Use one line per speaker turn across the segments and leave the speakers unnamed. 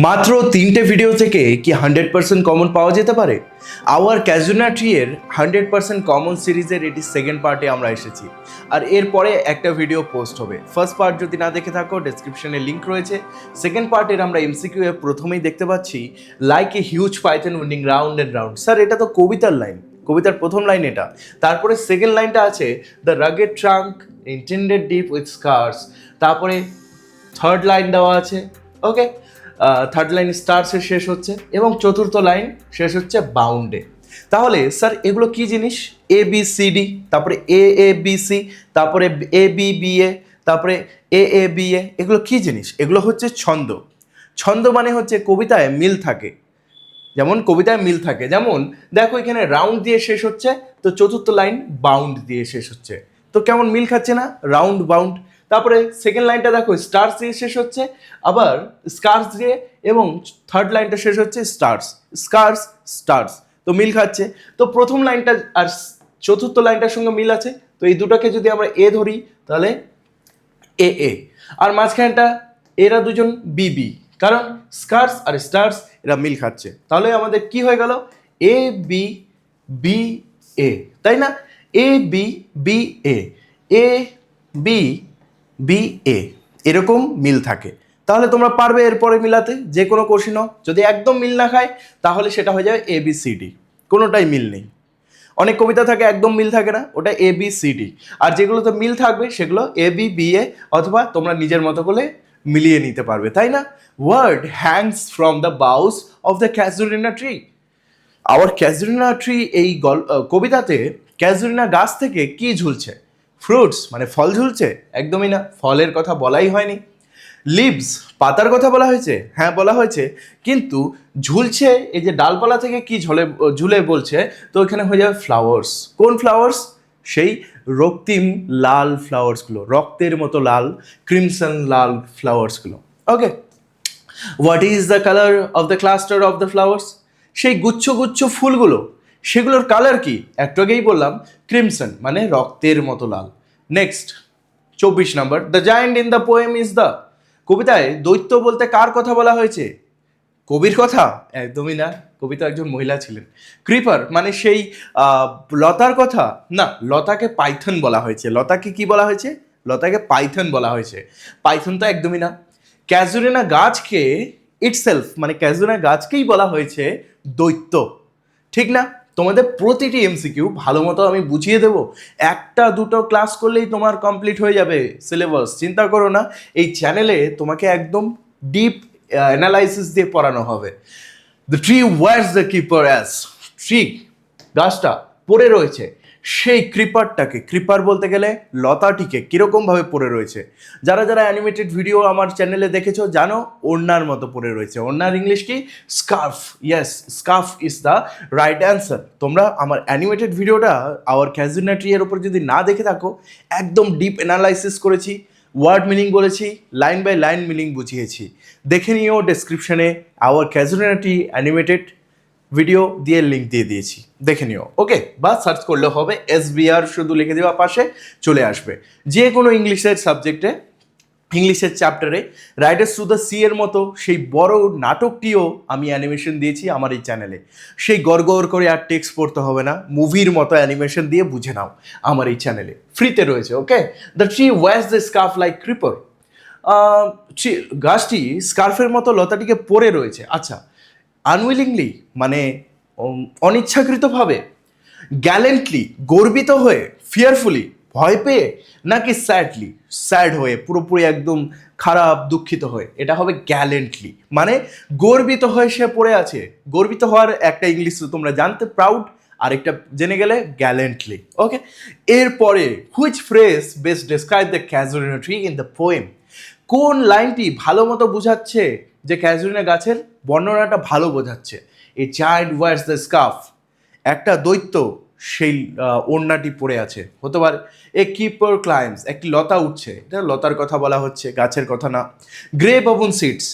মাত্র 3টে ভিডিও থেকে কি 100% কমন পাওয়া যেতে পারে? আওয়ার ক্যাজুনা ট্রি এর 100% কমন সিরিজের এটি সেকেন্ড পার্টে আমরা এসেছি। আর এরপরে একটা ভিডিও পোস্ট হবে। ফার্স্ট পার্ট যদি না দেখে থাকো ডেসক্রিপশনে লিঙ্ক রয়েছে। সেকেন্ড পার্টের আমরা এমসিকিউ এর প্রথমেই দেখতে পাচ্ছি, লাইক এ হিউজ পাইথন উইনিং রাউন্ড এন্ড রাউন্ড। স্যার এটা তো কবিতার লাইন, কবিতার প্রথম লাইন এটা। তারপরে সেকেন্ড লাইনটা আছে, the rugged trunk intended deep with স্কার্স। তারপরে থার্ড লাইন দেওয়া আছে, ওকে। থার্ড লাইন স্টার্সে শেষ হচ্ছে এবং চতুর্থ লাইন শেষ হচ্ছে বাউন্ডে। তাহলে স্যার এগুলো কি জিনিস? এ বি সি ডি, তারপরে এ এ বি সি, তারপরে এ বি বি এ, তারপরে এ এ বি এ, এগুলো কি জিনিস? এগুলো হচ্ছে ছন্দ। ছন্দ মানে হচ্ছে কবিতায় মিল থাকে, যেমন কবিতায় মিল থাকে, যেমন দেখো এখানে রাউন্ড দিয়ে শেষ হচ্ছে, তো চতুর্থ লাইন বাউন্ড দিয়ে শেষ হচ্ছে, তো কেমন মিল খাচ্ছে না? Round bound. তারপরে সেকেন্ড লাইনটা দেখো স্টার্স দিয়ে শেষ হচ্ছে, আবার স্কার্স দিয়ে, এবং থার্ড লাইনটা শেষ হচ্ছে স্টার্স, স্কার্স স্টার্স, তো মিল খাচ্ছে। তো প্রথম লাইনটা আর চতুর্থ লাইনটার সঙ্গে মিল আছে, তো এই দুটাকে যদি আমরা এ ধরি তাহলে এ এ, আর মাঝখানটা এরা দুজন বি বি, কারণ স্কার্স আর স্টার্স এরা মিল খাচ্ছে। তাহলে আমাদের কি হয়ে গেল? এ বি বি এ, তাই না? A B B A, A B B A, এরকম মিল থাকে। তাহলে তোমরা পারবে এরপরে মিলাতে যে কোনো কোশ্চেনও। যদি একদম মিল না খায় তাহলে সেটা হয়ে যাবে এ বি সি ডি, কোনোটাই মিল নেই। অনেক কবিতা থাকে একদম মিল থাকে না, ওটা এ বি সি ডি। আর যেগুলোতে মিল থাকবে সেগুলো এ বি বি এ, অথবা তোমরা নিজের মতো করে মিলিয়ে নিতে পারবে, তাই না? Word hangs from the boughs of the casuarina tree. Our casuarina tree, এই কবিতাতে ক্যাজুরিনা গাছ থেকে কি ঝুলছে? ফ্রুটস মানে ফল ঝুলছে? একদমই না, ফলের কথা বলাই হয়নি। লিভস পাতার কথা বলা হয়েছে, হ্যাঁ বলা হয়েছে, কিন্তু ঝুলছে এই যে ডালপালা থেকে কি ঝুলে বলছে, তো এখানে হয়ে যাবে ফ্লাওয়ার্স। কোন ফ্লাওয়ার্স? সেই রক্তিম লাল ফ্লাওয়ার্সগুলো, রক্তের মতো লাল, ক্রিমসন লাল ফ্লাওয়ার্সগুলো, okay. What is the colour of the cluster of the flowers? সেই গুচ্ছ গুচ্ছ ফুলগুলো, সেগুলোর কালার কি? একটু আগেই বললাম, ক্রিমসন মানে রক্তের মতো লাল। Next 24 number, the giant in the poem is the. কবিতায় দৈত্য বলতে কার কথা বলা হয়েছে? কবির কথা? একদমই না, কবি তো একজন মহিলা ছিলেন। ক্রিপার মানে সেই লতার কথা? না, লতাকে পাইথন বলা হয়েছে। লতাকে কি বলা হয়েছে? লতাকে পাইথন বলা হয়েছে। পাইথন তো একদমই না। ক্যাজুরিনা গাছকে ইটসেলফ মানে ক্যাজুরিনা গাছকেই বলা হয়েছে দৈত্য, ঠিক না? তোমাদের প্রতিটি এমসিকিউ ভালো মতো আমি বুঝিয়ে দেবো। একটা দুটো ক্লাস করলেই তোমার কমপ্লিট হয়ে যাবে সিলেবাস, চিন্তা করো না। এই চ্যানেলে তোমাকে একদম ডিপ অ্যানালাইসিস দিয়ে পড়ানো হবে। The tree wears the keeper as. Tree গাছটা পড়ে রয়েছে সেই ক্রিপারটাকে, ক্রিপার বলতে গেলে লতাটিকে কিরকমভাবে পড়ে রয়েছে। যারা যারা অ্যানিমেটেড ভিডিও আমার চ্যানেলে দেখেছো জানো, ওড়নার মতো পড়ে রয়েছে। ওড়নার ইংলিশ কি? Scarf. Yes, scarf is the right answer. তোমরা আমার অ্যানিমেটেড ভিডিওটা আওয়ার ক্যাজুরিনা ট্রি এর উপর যদি না দেখে থাকো, একদম ডিপ অ্যানালাইসিস করেছি, ওয়ার্ড মিনিং বলেছি, লাইন বাই লাইন মিনিং বুঝিয়েছি। দেখে নিও, ডেসক্রিপশনে our casuarina tree animated video দিয়ে লিঙ্ক দিয়ে দিয়েছি, দেখে নিও, ওকে। বা সার্চ করলে হবে SBR, শুধু লিখে দেওয়া পাশে চলে আসবে। যে কোনো ইংলিশের সাবজেক্টে, ইংলিশের চ্যাপ্টারে রাইডার্স টু দ্য সি এর মতো সেই বড় নাটকটিও আমি অ্যানিমেশন দিয়েছি আমার এই চ্যানেলে। সেই গড় করে আর টেক্সট পড়তে হবে না, মুভির মতো অ্যানিমেশন দিয়ে বুঝে নাও আমার এই চ্যানেলে, ফ্রিতে রয়েছে, okay. The tree wears the scarf like creeper. গাছটি স্কার্ফের মতো লতাটিকে পরে রয়েছে। আচ্ছা, আনউইলিংলি মানে অনিচ্ছাকৃতভাবে, গ্যালেন্টলি গর্বিত হয়ে, ফিয়ারফুলি ভয় পেয়ে, নাকি স্যাডলি স্যাড হয়ে, পুরোপুরি একদম খারাপ দুঃখিত হয়ে, এটা হবে গ্যালেন্টলি। মানে গর্বিত হয়ে সে পড়ে আছে। গর্বিত হওয়ার একটা ইংলিশ তোমরা জানতে, প্রাউড, আর একটা জেনে গেলে গ্যালেন্টলি, ওকে। এরপরে which phrase best describe the casuarina tree in the poem? কোন লাইনটি ভালো মতো বোঝাচ্ছে যে ক্যাজুরিনা গাছের বর্ণনাটা ভালো বোঝাচ্ছে? A child wears the scarf, একটা দৈত্য সেই ওড়নাটি পড়ে আছে, হতে পারে। এ কিপার ক্লাইম্বস, একটি লতা উঠছে, এটা লতার কথা বলা হচ্ছে, গাছের কথা না। গ্রেপ অপন সিডস,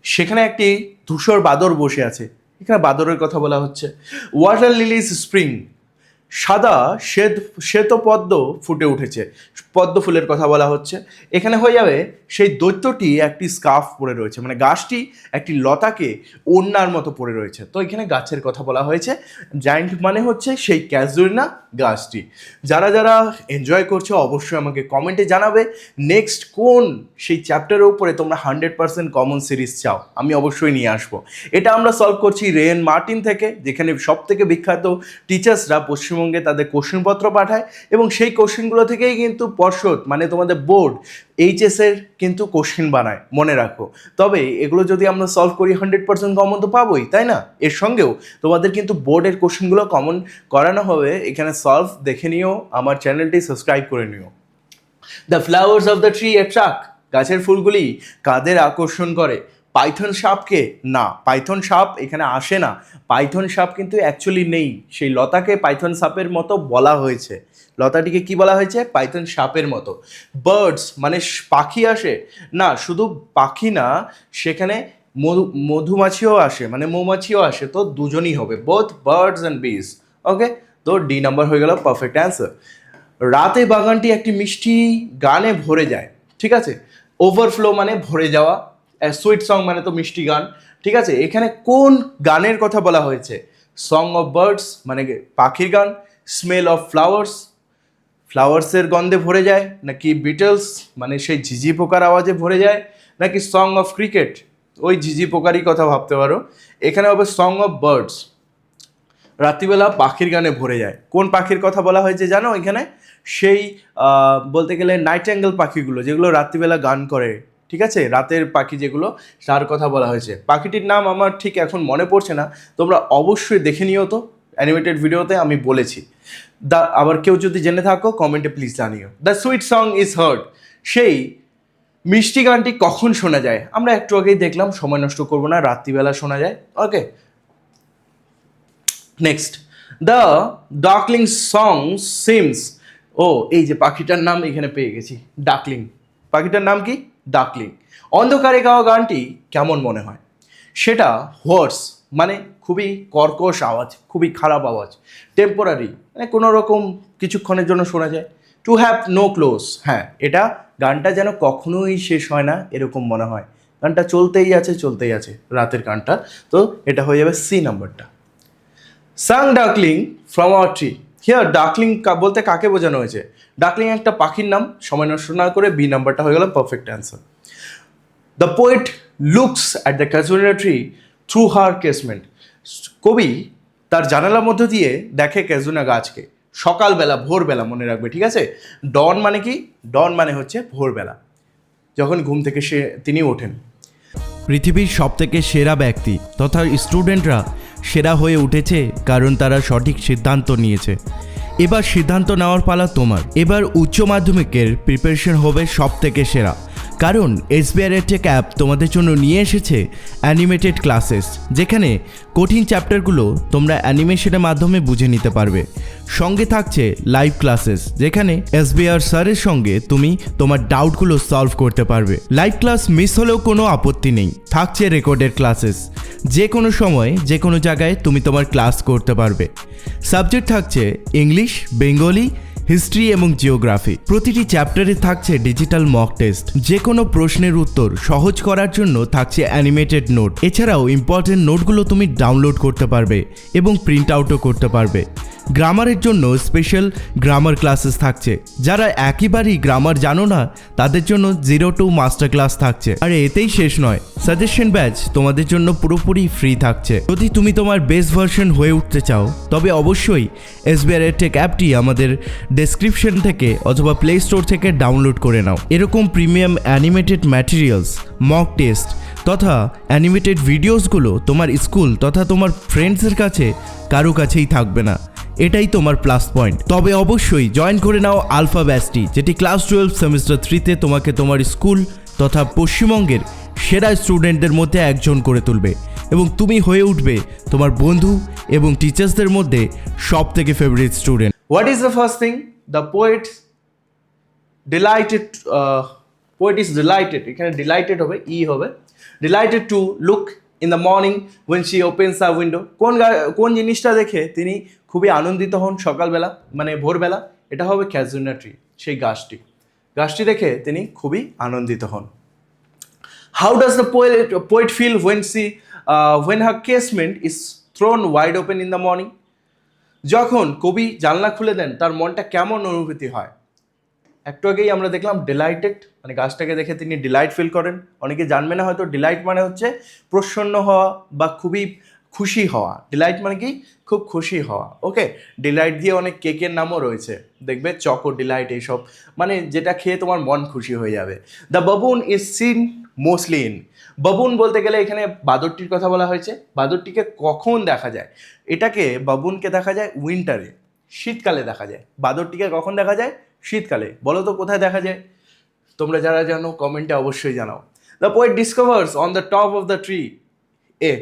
সেখানে একটি ধূসর বাদর বসে আছে, এখানে বাদরের কথা বলা হচ্ছে। ওয়াটার লিলিজ স্প্রিং, সাদা শ্বেত পদ্ম ফুটে উঠেছে, পদ্ম ফুলের কথা বলা হচ্ছে। এখানে হয়ে যাবে সেই দৈত্যটি একটি স্কার্ফ পরে রয়েছে, মানে গাছটি একটি লতাকে ওড়নার মতো পরে রয়েছে। তো এখানে গাছের কথা বলা হয়েছে, জায়ান্ট মানে হচ্ছে সেই ক্যাজুরিনা গাছটি। যারা যারা এনজয় করছো অবশ্যই আমাকে কমেন্টে জানাবে নেক্সট কোন সেই চ্যাপ্টারের উপরে তোমরা 100% কমন সিরিজ চাও, আমি অবশ্যই নিয়ে আসবো। এটা আমরা সলভ করছি রেন মার্টিন থেকে, যেখানে সব থেকে বিখ্যাত টিচার্সরা পশ্চিমবঙ্গে তাদের কোশ্চেনপত্র পাঠায় এবং সেই কোশ্চেনগুলো থেকেই কিন্তু পর্ষদ মানে তোমাদের বোর্ড এইচএসের কিন্তু কোশ্চেন বানায়, মনে রাখো। তবে এগুলো যদি আমরা সলভ করি 100% কমন তো পাবোই, তাই না? এর সঙ্গেও তোমাদের কিন্তু বোর্ডের কোশ্চেনগুলো কমন করানো হবে, এখানে সলভ দেখে নিও, আমার চ্যানেলটি সাবস্ক্রাইব করে নিও। The flowers of the tree attract, গাছের ফুলগুলি কাদের আকর্ষণ করে? পাইথন সাপকে? না, পাইথন সাপ এখানে আসে না। পাইথন সাপ কিন্তু অ্যাকচুয়ালি নেই, সেই লতাকে পাইথন সাপের মতো বলা হয়েছে। লতাটিকে কি বলা হয়েছে? পাইথন সাপের মতো। বার্ডস মানে পাখি আসে? না, শুধু পাখি না, সেখানে মধুমাছিও আসে, মানে মৌমাছিও আসে, তো দুজনই হবে, বোথ বার্ডস অ্যান্ড বিজ। ওকে, তো ডি নাম্বার হয়ে গেল পারফেক্ট অ্যান্সার। রাতে বাগানটি একটি মিষ্টি গানে ভরে যায়, ঠিক আছে? ওভারফ্লো মানে ভরে যাওয়া, সুইট সং মানে তো মিষ্টি গান, ঠিক আছে? এখানে কোন গানের কথা বলা হয়েছে? সং অফ বার্ডস মানে পাখির গান, স্মেল অফ ফ্লাওয়ার্স, ফ্লাওয়ার্সের গন্ধে ভরে যায়, নাকি বিটলস মানে সেই ঝিঝি পোকার আওয়াজে ভরে যায়, নাকি সং অফ ক্রিকেট, ওই ঝিঝি পোকারই কথা ভাবতে পারো। এখানে হবে সং অফ বার্ডস, রাত্রিবেলা পাখির গানে ভরে যায়। কোন পাখির কথা বলা হয়েছে জানো এখানে? সেই বলতে গেলে নাইট অ্যাঙ্গেল পাখিগুলো যেগুলো রাত্রিবেলা গান করে, ঠিক আছে? রাতের পাখি যেগুলো, তার কথা বলা হয়েছে। পাখিটির নাম আমার ঠিক এখন মনে পড়ছে না, তোমরা অবশ্যই দেখে নিও, তো অ্যানিমেটেড ভিডিওতে আমি বলেছি। আবার কেউ যদি জেনে থাকো কমেন্টে প্লিজ জানিও। The sweet song is hard, সেই মিষ্টি গানটি কখন শোনা যায়? আমরা একটু আগেই দেখলাম, সময় নষ্ট করবো না, রাত্রিবেলা শোনা যায়। Okay, next, the duckling song seems, ও এই যে পাখিটার নাম এখানে পেয়ে গেছি, ডাকলিং। পাখিটার নাম কি? ডাকলিং। অন্ধকারে গাওয়া গানটি কেমন মনে হয়? সেটা হোয়ার্স মানে খুবই কর্কশ আওয়াজ, খুবই খারাপ আওয়াজ। টেম্পোরারি মানে কোনো রকম কিছুক্ষণের জন্য শোনা যায়। টু হ্যাভ নো ক্লোজ, হ্যাঁ, এটা গানটা যেন কখনোই শেষ হয় না এরকম মনে হয়, গানটা চলতেই আছে চলতেই আছে, রাতের গানটা। তো এটা হয়ে যাবে সি নাম্বারটা। Sang duckling from our tree, here duckling বলতে কাকে বোঝানো হয়েছে? ডাকলিং একটা পাখির নাম, সময় নষ্ট না করে বি নাম্বারটা হয়ে গেল perfect answer. The poet looks at the casuarina tree through her casement, কবি তার জানালার মধ্য দিয়ে দেখে ক্যাজুরিনা গাছকে সকালবেলা, ভোরবেলা, মনে রাখবে, ঠিক আছে? ডন মানে কি? ডন মানে হচ্ছে ভোরবেলা, যখন ঘুম থেকে তিনি ওঠেন।
পৃথিবীর সবথেকে সেরা ব্যক্তি তথা স্টুডেন্টরা সেরা হয়ে উঠেছে কারণ তারা সঠিক সিদ্ধান্ত নিয়েছে। এবার সিদ্ধান্ত নেওয়ার পালা তোমার। এবার উচ্চ মাধ্যমিকের প্রিপারেশন হবে সবথেকে সেরা, কারণ SBI EdTech অ্যাপ তোমাদের জন্য নিয়ে এসেছে অ্যানিমেটেড ক্লাসেস, যেখানে কঠিন চ্যাপ্টারগুলো তোমরা অ্যানিমেশনের মাধ্যমে বুঝে নিতে পারবে। সঙ্গে থাকছে লাইভ ক্লাসেস, যেখানে SBR স্যারের সঙ্গে তুমি তোমার ডাউটগুলো সলভ করতে পারবে। লাইভ ক্লাস মিস হলেও কোনো আপত্তি নেই, থাকছে রেকর্ডেড ক্লাসেস, যে কোনো সময় যে কোনো জায়গায় তুমি তোমার ক্লাস করতে পারবে। সাবজেক্ট থাকছে ইংলিশ, বেঙ্গলি, হিস্ট্রি এবং জিওগ্রাফি। প্রতিটি চ্যাপ্টারে থাকছে ডিজিটাল মক টেস্ট, যে কোনো প্রশ্নের উত্তর সহজ করার জন্য থাকছে অ্যানিমেটেড নোট। এছাড়াও ইম্পর্টেন্ট নোটগুলো তুমি ডাউনলোড করতে পারবে এবং প্রিন্ট আউটও করতে পারবে। গ্রামারের জন্য স্পেশাল গ্রামার ক্লাসেস থাকছে, যারা একেবারেই গ্রামার জানো না তাদের জন্য 0 to মাস্টার ক্লাস থাকছে। আর এতেই শেষ নয়, সাজেশন ব্যাচ তোমাদের জন্য পুরোপুরি ফ্রি থাকছে। যদি তুমি তোমার বেস্ট ভার্সন হয়ে উঠতে চাও তবে অবশ্যই SBI EdTech অ্যাপটি আমাদের ডেসক্রিপশন থেকে অথবা প্লে স্টোর থেকে ডাউনলোড করে নাও। এরকম premium animated materials, mock test তথা অ্যানিমেটেড ভিডিওসগুলো তোমার স্কুল তথা তোমার ফ্রেন্ডসের কাছে কারো কাছেই থাকবে না, এটাই তোমার প্লাস পয়েন্ট। তবে অবশ্যই জয়েন করে নাও আলফা ব্যাচটি, যেটি ক্লাস 12 সেমিস্টার 3-তে তোমাকে তোমার স্কুল তথা পশ্চিমবঙ্গের সেরা স্টুডেন্টদের মধ্যে একজন করে তুলবে এবং তুমি হয়ে উঠবে তোমার বন্ধু এবং টিচার্সদের মধ্যে সব থেকে favourite student.
What is the first thing the poet delighted, poet is delighted, এখানে ডিলাইটেড হবে, ই হবে, delighted to look in the morning when she opens a window. কোন জিনিসটা দেখে তিনি খুবই আনন্দিত হন সকালবেলা, মানে ভোরবেলা? এটা হবে ক্যাজুনা ট্রি, সেই গাছটি দেখে তিনি খুবই আনন্দিত হন। How does the poet feel when her casement is thrown wide open in the morning? যখন কবি জানলা খুলে দেন তার মনটা কেমন অনুভূতি হয়? একটু আগেই আমরা দেখলাম ডিলাইটেড, মানে গাছটাকে দেখে তিনি ডিলাইট ফিল করেন। অনেকে জানবে না হয়তো, ডিলাইট মানে হচ্ছে প্রসন্ন হওয়া বা খুবই খুশি হওয়া। ডিলাইট মানে কি? খুব খুশি হওয়া। ওকে, ডিলাইট দিয়ে অনেক কেকের নামও রয়েছে, দেখবে চকো ডিলাইট, এইসব মানে যেটা খেয়ে তোমার মন খুশি হয়ে যাবে। The Babun is seen mostly in. বাবুন বলতে গেলে এখানে বাদরটির কথা বলা হয়েছে। বাদরটিকে কখন দেখা যায়? এটাকে বাবুনকে দেখা যায় উইন্টারে, শীতকালে দেখা যায়। বাদরটিকে কখন দেখা যায়? শীতকালে। বলো তো কোথায় দেখা যায়? তোমরা যারা জানো কমেন্টে অবশ্যই জানাও। The poet ডিসকভার্স on the top of the tree এ,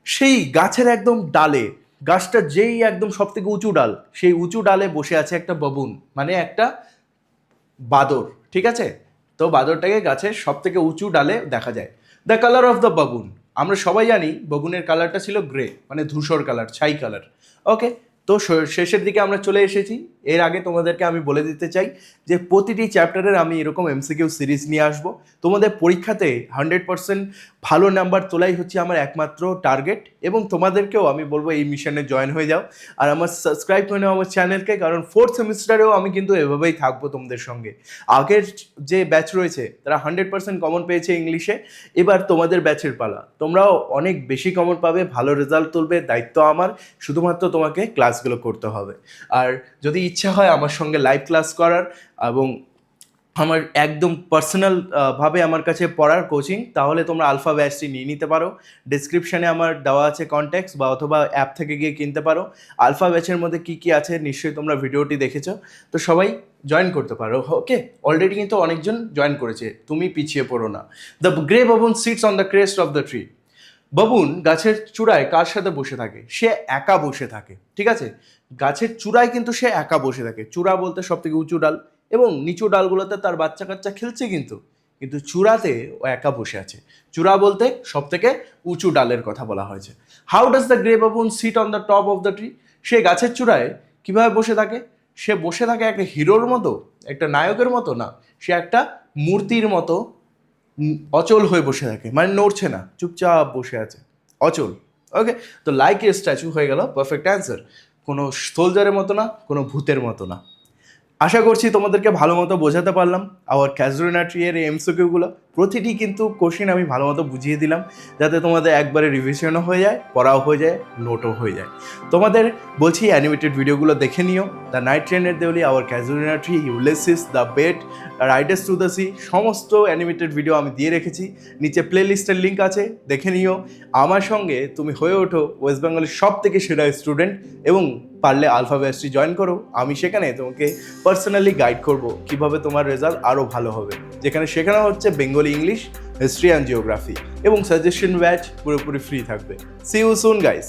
সেই গাছের একদম ডালে, গাছটা যেই একদম সব থেকে উঁচু ডাল, সেই উঁচু ডালে বসে আছে একটা বাবুন, মানে একটা বাদর। ঠিক আছে, তো বাদরটাকে গাছের সব থেকে উঁচু ডালে দেখা যায়। দ্য কালার অফ দ্য বাবুন, আমরা সবাই জানি বাবুনের কালারটা ছিল গ্রে, মানে ধূসর কালার, ছাই কালার। ওকে, তো শেষের দিকে আমরা চলে এসেছি। এর আগে তোমাদেরকে আমি বলে দিতে চাই যে প্রতিটি চ্যাপ্টারের আমি এরকম এমসিকিউ সিরিজ নিয়ে আসবো। তোমাদের পরীক্ষাতে 100% ভালো নাম্বার তোলাই হচ্ছে আমার একমাত্র টার্গেট, এবং তোমাদেরকেও আমি বলবো এই মিশনে জয়েন হয়ে যাও আর আমার সাবস্ক্রাইব করে নাও আমার চ্যানেলকে, কারণ 4th সেমিস্টারেও আমি কিন্তু এভাবেই থাকবো তোমাদের সঙ্গে। আগের যে ব্যাচ রয়েছে তারা 100% কমন পেয়েছে ইংলিশে, এবার তোমাদের ব্যাচের পালা। তোমরাও অনেক বেশি কমন পাবে, ভালো রেজাল্ট তুলবে, দায়িত্ব আমার। শুধুমাত্র তোমাকে ক্লাসগুলো করতে হবে। আর যদি ইচ্ছা হয় আমার সঙ্গে লাইভ ক্লাস করার এবং আমার একদম পার্সোনাল ভাবে আমার কাছে পড়ার কোচিং, তাহলে তোমরা আলফা ব্যাচটি নিয়ে নিতে পারো। ডিসক্রিপশানে আমার দেওয়া আছে কন্ট্যাক্টস, বা অথবা অ্যাপ থেকে গিয়ে কিনতে পারো। আলফা ব্যাচের মধ্যে কী কী আছে নিশ্চয়ই তোমরা ভিডিওটি দেখেছো, তো সবাই জয়েন করতে পারো। ওকে, অলরেডি কিন্তু অনেকজন জয়েন করেছে, তুমি পিছিয়ে পড়ো না। The grey baboon sits on the crest of the tree. Baboon গাছের চূড়ায় কার সাথে বসে থাকে? সে একা বসে থাকে। ঠিক আছে, গাছের চূড়ায় কিন্তু সে একা বসে থাকে। চূড়া বলতে সব থেকে উঁচু ডাল, এবং নিচু ডালগুলোতে তার বাচ্চা কাচ্চা খেলছে, কিন্তু চূড়াতে ও একা বসে আছে। চূড়া বলতে সব থেকে উঁচু ডালের কথা বলা হয়েছে। How does the grey baboon sit on the top of the tree? সে গাছের চূড়ায় কিভাবে বসে থাকে? সে বসে থাকে একটা হিরোর মতো, একটা নায়কের মতো না, সে একটা মূর্তির মতো অচল হয়ে বসে থাকে, মানে নড়ছে না, চুপচাপ বসে আছে, অচল। ওকে, তো লাইক এ স্ট্যাচু হয়ে গেল পারফেক্ট অ্যান্সার। কোনো সোলজারের মতো না, কোনো ভূতের মতো না। আশা করছি তোমাদেরকে ভালো মতো বোঝাতে পারলাম। আওয়ার ক্যাজুয়াল ট্রি এর এমসিকিউগুলো প্রতিটি কিন্তু কোশ্চেন আমি ভালো মতো বুঝিয়ে দিলাম, যাতে তোমাদের একবারে রিভিশনও হয়ে যায়, পড়াও হয়ে যায়, নোটও হয়ে যায়। তোমাদের বলছি অ্যানিমেটেড ভিডিওগুলো দেখে নিও। দ্য নাইট ট্রেনের Deoli, our casuarina tree, Ulysses, the bet, riders to the sea, সমস্ত অ্যানিমেটেড ভিডিও আমি দিয়ে রেখেছি। নিচে প্লে লিস্টের লিঙ্ক আছে, দেখে নিও। আমার সঙ্গে তুমি হয়ে ওঠো ওয়েস্ট বেঙ্গলের সব থেকে সেরা স্টুডেন্ট, এবং পারলে আলফা ব্যাচটি জয়েন করো। আমি সেখানে তোমাকে পার্সোনালি গাইড করব কিভাবে তোমার রেজাল্ট আরও ভালো হবে, যেখানে শেখানো হচ্ছে Bengali English, history and geography, এবং সাজেশন ব্যাচ পুরোপুরি ফ্রি থাকবে। See you soon guys.